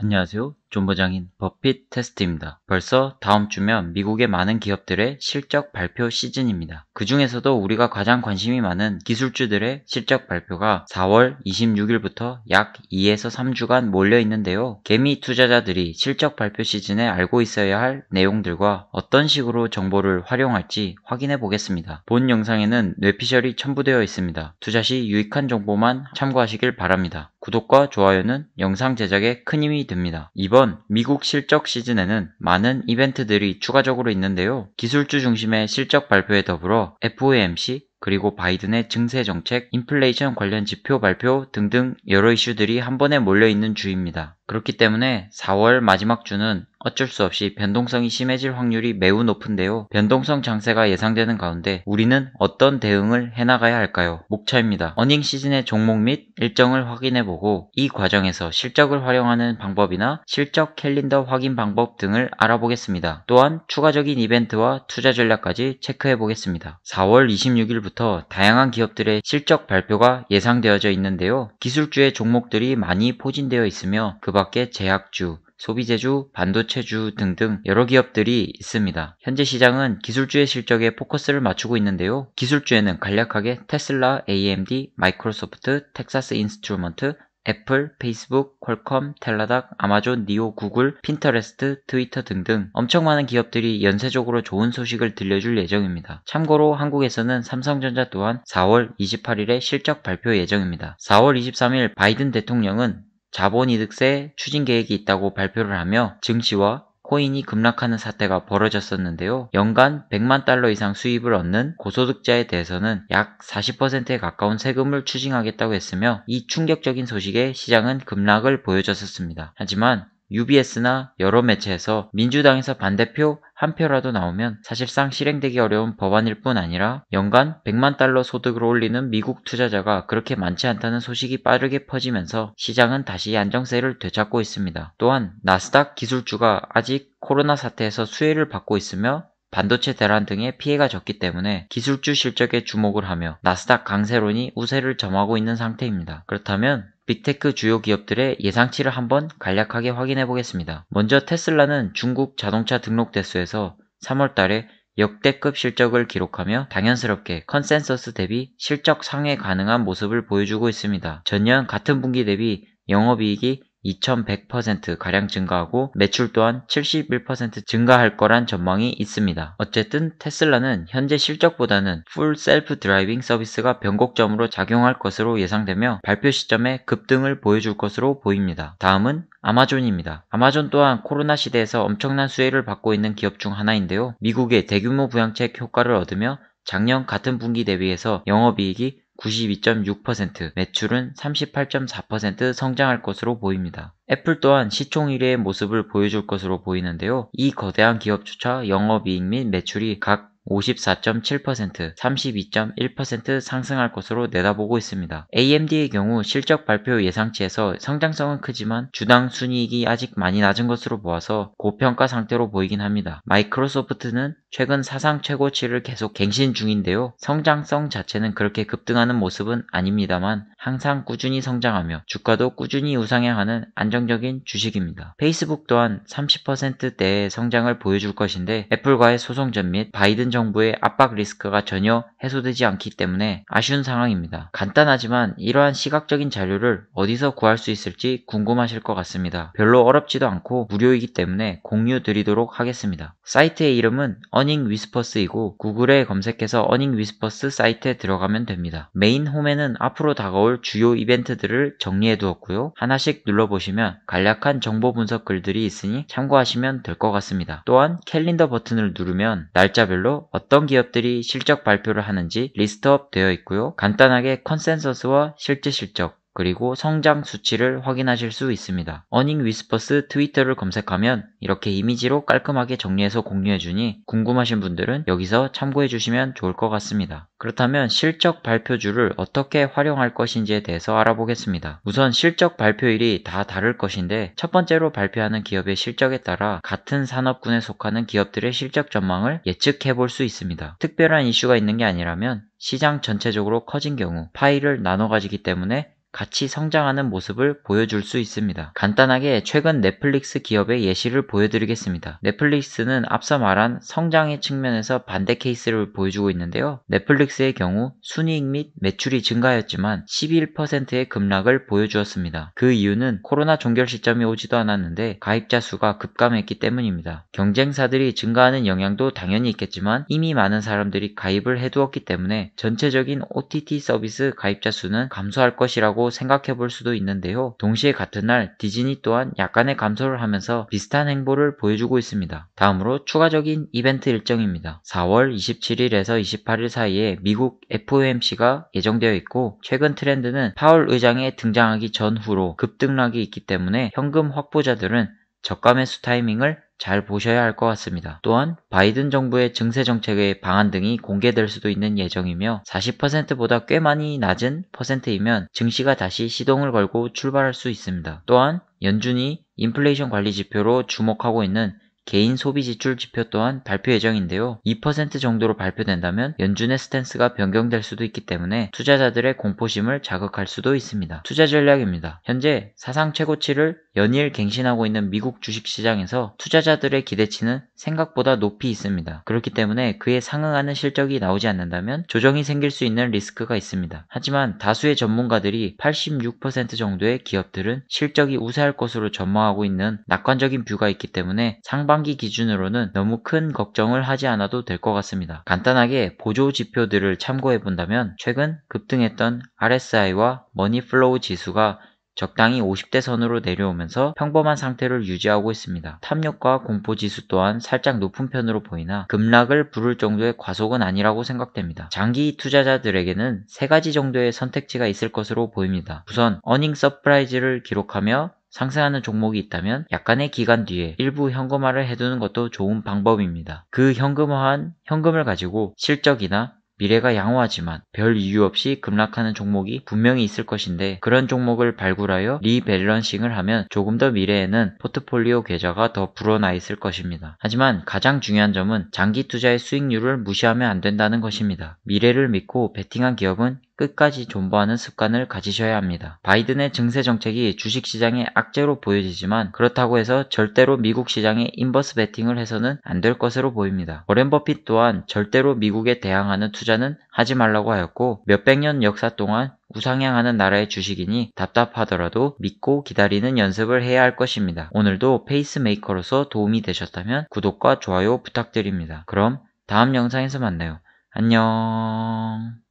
안녕하세요. 존버장인 버핏 테스트입니다. 벌써 다음 주면 미국의 많은 기업들의 실적 발표 시즌입니다. 그 중에서도 우리가 가장 관심이 많은 기술주들의 실적 발표가 4월 26일부터 약 2에서 3주간 몰려 있는데요. 개미 투자자들이 실적 발표 시즌에 알고 있어야 할 내용들과 어떤 식으로 정보를 활용할지 확인해 보겠습니다. 본 영상에는 뇌피셜이 첨부되어 있습니다. 투자 시 유익한 정보만 참고하시길 바랍니다. 구독과 좋아요는 영상 제작에 큰 힘이 됩니다. 이번 미국 실적 시즌에는 많은 이벤트들이 추가적으로 있는데요. 기술주 중심의 실적 발표에 더불어 FOMC, 그리고 바이든의 증세 정책, 인플레이션 관련 지표 발표 등등 여러 이슈들이 한 번에 몰려있는 주입니다. 그렇기 때문에 4월 마지막 주는 어쩔 수 없이 변동성이 심해질 확률이 매우 높은데요. 변동성 장세가 예상되는 가운데 우리는 어떤 대응을 해나가야 할까요? 목차입니다. 어닝 시즌의 종목 및 일정을 확인해보고 이 과정에서 실적을 활용하는 방법이나 실적 캘린더 확인 방법 등을 알아보겠습니다. 또한 추가적인 이벤트와 투자 전략까지 체크해보겠습니다. 4월 26일부터 다양한 기업들의 실적 발표가 예상되어져 있는데요. 기술주의 종목들이 많이 포진되어 있으며 그 밖에 제약주, 소비재주, 반도체주 등등 여러 기업들이 있습니다. 현재 시장은 기술주의 실적에 포커스를 맞추고 있는데요. 기술주에는 간략하게 테슬라, AMD, 마이크로소프트, 텍사스 인스트루먼트, 애플, 페이스북, 퀄컴, 텔라닥, 아마존, 니오, 구글, 핀터레스트, 트위터 등등 엄청 많은 기업들이 연쇄적으로 좋은 소식을 들려줄 예정입니다. 참고로 한국에서는 삼성전자 또한 4월 28일에 실적 발표 예정입니다. 4월 23일 바이든 대통령은 자본이득세 추진 계획이 있다고 발표를 하며 증시와 코인이 급락하는 사태가 벌어졌었는데요. 연간 100만 달러 이상 수입을 얻는 고소득자에 대해서는 약 40%에 가까운 세금을 추징하겠다고 했으며 이 충격적인 소식에 시장은 급락을 보여줬었습니다. 하지만 UBS나 여러 매체에서 민주당에서 반대표 한 표라도 나오면 사실상 실행되기 어려운 법안일 뿐 아니라 연간 100만 달러 소득을 올리는 미국 투자자가 그렇게 많지 않다는 소식이 빠르게 퍼지면서 시장은 다시 안정세를 되찾고 있습니다. 또한 나스닥 기술주가 아직 코로나 사태에서 수혜를 받고 있으며 반도체 대란 등의 피해가 적기 때문에 기술주 실적에 주목을 하며 나스닥 강세론이 우세를 점하고 있는 상태입니다. 그렇다면 빅테크 주요 기업들의 예상치를 한번 간략하게 확인해 보겠습니다. 먼저 테슬라는 중국 자동차 등록 대수에서 3월 달에 역대급 실적을 기록하며 당연스럽게 컨센서스 대비 실적 상회 가능한 모습을 보여주고 있습니다. 전년 같은 분기 대비 영업이익이 2100%가량 증가하고 매출 또한 71% 증가할 거란 전망이 있습니다. 어쨌든 테슬라는 현재 실적보다는 풀 셀프 드라이빙 서비스가 변곡점으로 작용할 것으로 예상되며 발표 시점에 급등을 보여줄 것으로 보입니다. 다음은 아마존입니다. 아마존 또한 코로나 시대에서 엄청난 수혜를 받고 있는 기업 중 하나인데요. 미국의 대규모 부양책 효과를 얻으며 작년 같은 분기 대비해서 영업이익이 92.6%, 매출은 38.4% 성장할 것으로 보입니다. 애플 또한 시총 1위의 모습을 보여줄 것으로 보이는데요. 이 거대한 기업조차 영업이익 및 매출이 각 54.7%, 32.1% 상승할 것으로 내다보고 있습니다. AMD의 경우 실적 발표 예상치에서 성장성은 크지만 주당 순이익이 아직 많이 낮은 것으로 보아서 고평가 상태로 보이긴 합니다. 마이크로소프트는 최근 사상 최고치를 계속 갱신 중인데요. 성장성 자체는 그렇게 급등하는 모습은 아닙니다만 항상 꾸준히 성장하며 주가도 꾸준히 우상향하는 안정적인 주식입니다. 페이스북 또한 30%대의 성장을 보여줄 것인데 애플과의 소송전 및 바이든 정부의 압박 리스크가 전혀 해소되지 않기 때문에 아쉬운 상황입니다. 간단하지만 이러한 시각적인 자료를 어디서 구할 수 있을지 궁금하실 것 같습니다. 별로 어렵지도 않고 무료이기 때문에 공유 드리도록 하겠습니다. 사이트의 이름은 어닝 위스퍼스이고 구글에 검색해서 어닝 위스퍼스 사이트에 들어가면 됩니다. 메인 홈에는 앞으로 다가올 주요 이벤트들을 정리해 두었고요. 하나씩 눌러보시면 간략한 정보 분석 글들이 있으니 참고하시면 될 것 같습니다. 또한 캘린더 버튼을 누르면 날짜별로 어떤 기업들이 실적 발표를 하는지 리스트업 되어 있고요. 간단하게 컨센서스와 실제 실적, 그리고 성장 수치를 확인하실 수 있습니다. 어닝 위스퍼스 트위터를 검색하면 이렇게 이미지로 깔끔하게 정리해서 공유해주니 궁금하신 분들은 여기서 참고해주시면 좋을 것 같습니다. 그렇다면 실적 발표주를 어떻게 활용할 것인지에 대해서 알아보겠습니다. 우선 실적 발표일이 다 다를 것인데 첫 번째로 발표하는 기업의 실적에 따라 같은 산업군에 속하는 기업들의 실적 전망을 예측해 볼 수 있습니다. 특별한 이슈가 있는 게 아니라면 시장 전체적으로 커진 경우 파일을 나눠 가지기 때문에 같이 성장하는 모습을 보여줄 수 있습니다. 간단하게 최근 넷플릭스 기업의 예시를 보여드리겠습니다. 넷플릭스는 앞서 말한 성장의 측면에서 반대 케이스를 보여주고 있는데요. 넷플릭스의 경우 순이익 및 매출이 증가하였지만 11%의 급락을 보여주었습니다. 그 이유는 코로나 종결 시점이 오지도 않았는데 가입자 수가 급감했기 때문입니다. 경쟁사들이 증가하는 영향도 당연히 있겠지만 이미 많은 사람들이 가입을 해두었기 때문에 전체적인 OTT 서비스 가입자 수는 감소할 것이라고 생각해 볼 수도 있는데요. 동시에 같은 날 디즈니 또한 약간의 감소를 하면서 비슷한 행보를 보여주고 있습니다. 다음으로 추가적인 이벤트 일정입니다. 4월 27일에서 28일 사이에 미국 FOMC가 예정되어 있고 최근 트렌드는 파월 의장의 등장하기 전후로 급등락이 있기 때문에 현금 확보자들은 저가 매수 타이밍을 잘 보셔야 할 것 같습니다. 또한 바이든 정부의 증세 정책의 방안 등이 공개될 수도 있는 예정이며 40%보다 꽤 많이 낮은 퍼센트이면 증시가 다시 시동을 걸고 출발할 수 있습니다. 또한 연준이 인플레이션 관리 지표로 주목하고 있는 개인 소비 지출 지표 또한 발표 예정인데요. 2% 정도로 발표된다면 연준의 스탠스가 변경될 수도 있기 때문에 투자자들의 공포심을 자극할 수도 있습니다. 투자 전략입니다. 현재 사상 최고치를 연일 갱신하고 있는 미국 주식시장에서 투자자들의 기대치는 생각보다 높이 있습니다. 그렇기 때문에 그에 상응하는 실적이 나오지 않는다면 조정이 생길 수 있는 리스크가 있습니다. 하지만 다수의 전문가들이 86% 정도의 기업들은 실적이 우세할 것으로 전망하고 있는 낙관적인 뷰가 있기 때문에 상반기 기준으로는 너무 큰 걱정을 하지 않아도 될 것 같습니다. 간단하게 보조 지표들을 참고해 본다면 최근 급등했던 RSI와 머니플로우 지수가 적당히 50대 선으로 내려오면서 평범한 상태를 유지하고 있습니다. 탐욕과 공포지수 또한 살짝 높은 편으로 보이나 급락을 부를 정도의 과속은 아니라고 생각됩니다. 장기 투자자들에게는 세 가지 정도의 선택지가 있을 것으로 보입니다. 우선 어닝 서프라이즈를 기록하며 상승하는 종목이 있다면 약간의 기간 뒤에 일부 현금화를 해두는 것도 좋은 방법입니다. 그 현금화한 현금을 가지고 실적이나 미래가 양호하지만 별 이유 없이 급락하는 종목이 분명히 있을 것인데 그런 종목을 발굴하여 리밸런싱을 하면 조금 더 미래에는 포트폴리오 계좌가 더 불어나 있을 것입니다. 하지만 가장 중요한 점은 장기 투자의 수익률을 무시하면 안 된다는 것입니다. 미래를 믿고 베팅한 기업은 끝까지 존버하는 습관을 가지셔야 합니다. 바이든의 증세 정책이 주식시장의 악재로 보여지지만 그렇다고 해서 절대로 미국 시장에 인버스 베팅을 해서는 안 될 것으로 보입니다. 워렌 버핏 또한 절대로 미국에 대항하는 투자는 하지 말라고 하였고 몇백 년 역사 동안 우상향하는 나라의 주식이니 답답하더라도 믿고 기다리는 연습을 해야 할 것입니다. 오늘도 페이스메이커로서 도움이 되셨다면 구독과 좋아요 부탁드립니다. 그럼 다음 영상에서 만나요. 안녕.